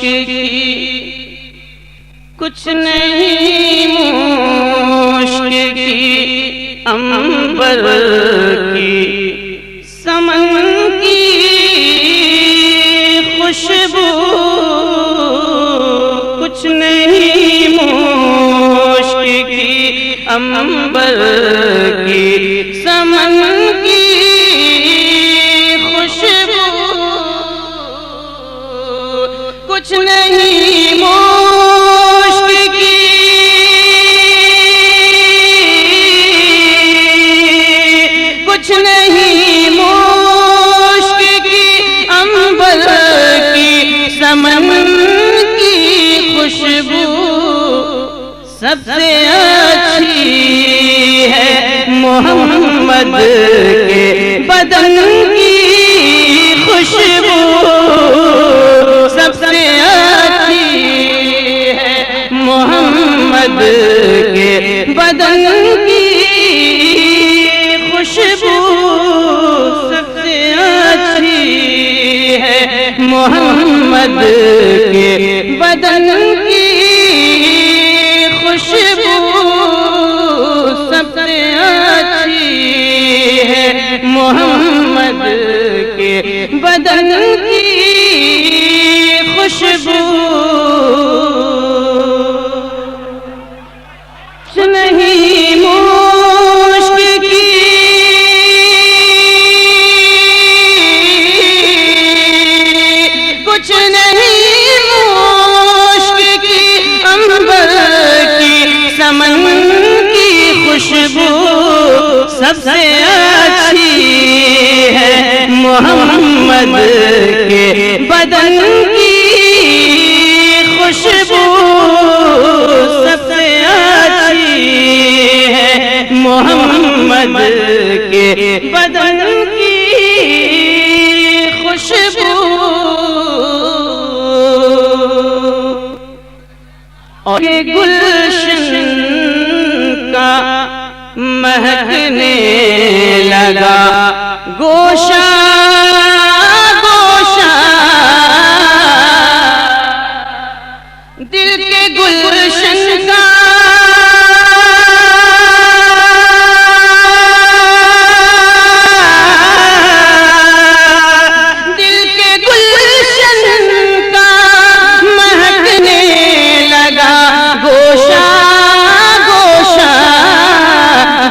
کی کچھ نہیں مشک کی عنبر کی سمن کی خوشبو کچھ نہیں مشک کی عنبر کی سمن کی خوشبو کچھ نہیں مشک کی کچھ نہیں مشک کی عنبر کی سمن کی خوشبو سب سے اچھی ہے محمد کے بدن کی خوشبو سب سے اچھی ہے محمد کے بدن کی خوشبو سب سے اچھی ہے محمد کے بدن کی خوشبو سب سے اچھی ہے محمد کے بدن کی خوشبو نہیں مشک کی کچھ نہیں مشک کی عنبر کی سمن کی خوشبو سب سے اچھی ہے محمد کے بدن کی خوشبو سب سے اچھی ہے محمد کے بدن کی خوشبو اور یہ گلشن کا مہکنے لگا گوشہ گوشہ دل کے گلشن کا دل کے گلشن کا مہکنے لگا گوشہ گوشہ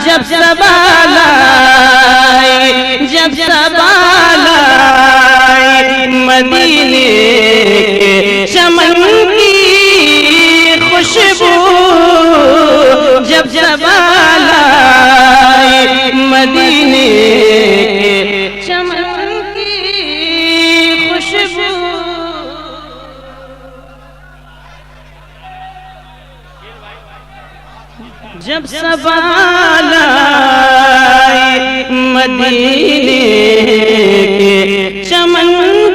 جب سبال آئی جب سبال آئی مدینے کے چمن کی خوشبو جب سبال آئی مدینے کے چمن کی خوشبو جب سبال آئی مدینے کے چمن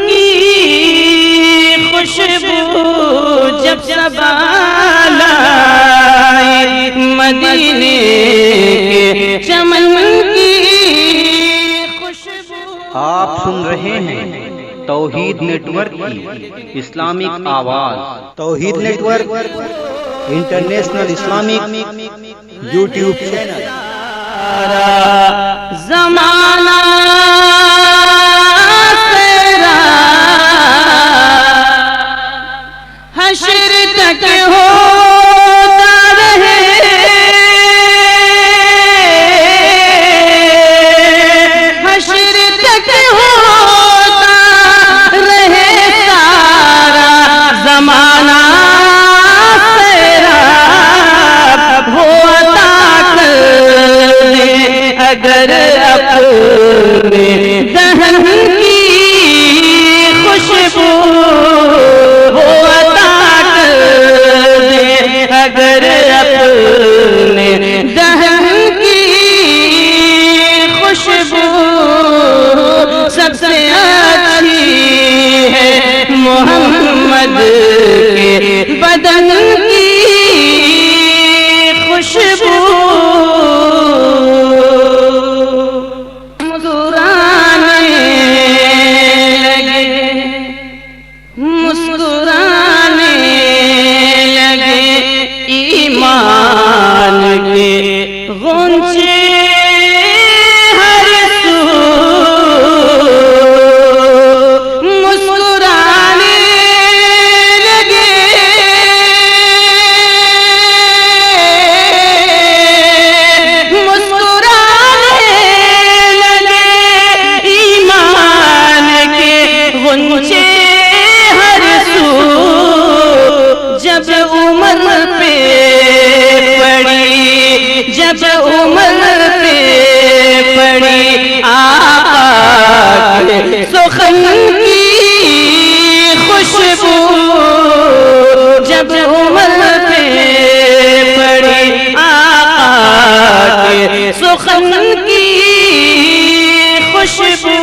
کی خوشبو جب سبال آئی مدینے کے چمن کی خوشبو آپ سن رہے ہیں توحید نیٹ ورک کی اسلامک آواز توحید network international Islamic YouTube channel زمانہ تیرا حشر تک ہوتا رہے حشر تک ہوتا رہے سارا زمانہ اگر اپنے دہن کی خوشبو ہو عطا کر دے اگر اپنے دہن کی خوشبو سب سے اچھی ہے محمد کے بدن کی خوشبو مسکرانے جب عمر پہ پڑی، جب عمر پہ پڑی آقا کے سخن کی خوشبو، جب عمر پہ پڑی آقا کے سخن کی خوشبو،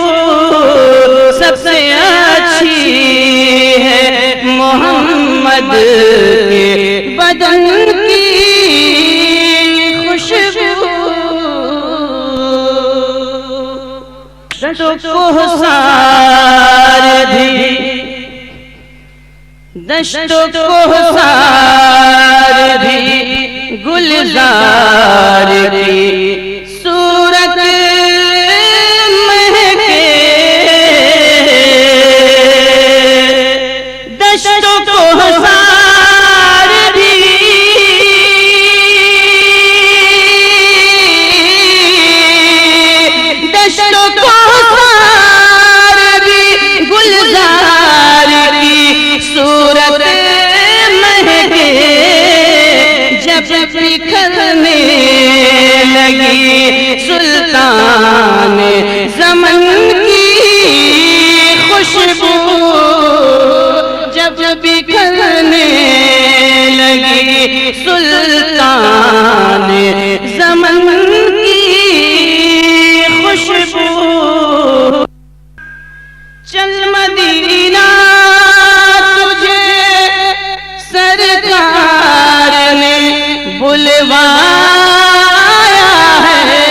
سب سے اچھی ہے محمد کے بدن کی خوشبو۔ دشت و کوہسار بھی، دشت و کوہسار بھی گلزار کی صورت مہکے، دشت و کوہسار بھی دشت و کوہسار بھی گلزار کی صورت مہکے، جب بکھرنے لگی سلطان زمن کی خوشبو، جب بکھرنے لگی سلطان زمن کی خوشبو۔ چل مدینہ تجھے سرکار نے بلوایا ہے،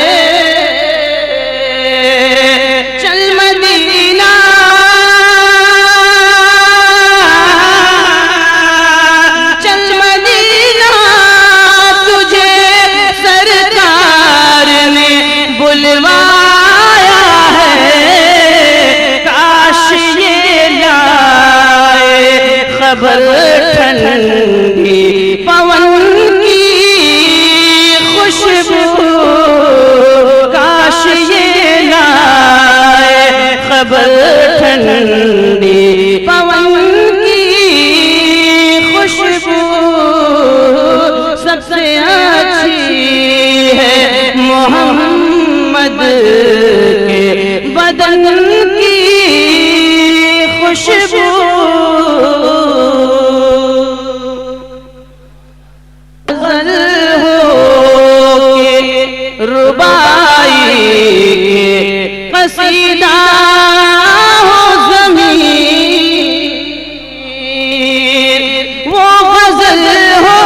چل مدینہ چل مدینہ تجھے سرکار نے بلوایا ہے، کاش یہ لائے خبر ٹھنڈی پون کی خوشبو، کاش یہ لائے خبر ٹھنڈی پون کی خوشبو، سب سے اچھی ہے محمد کے بدن کی خوشبو۔ ربائی کے قصیدہ ہو ضمیر، وہ غزل ہو،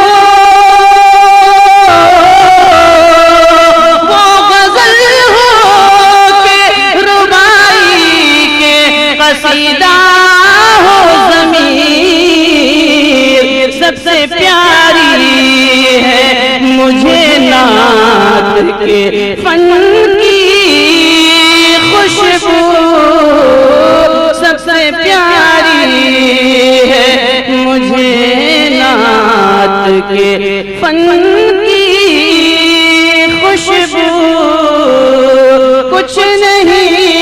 وہ غزل ہو کہ ربائی کے قصیدہ ہو ضمیر، سب سے پیاری ہے مجھے نعت کے فن کی خوشبو، سب سے پیاری ہے مجھے نعت کے فن کی خوشبو، کچھ نہیں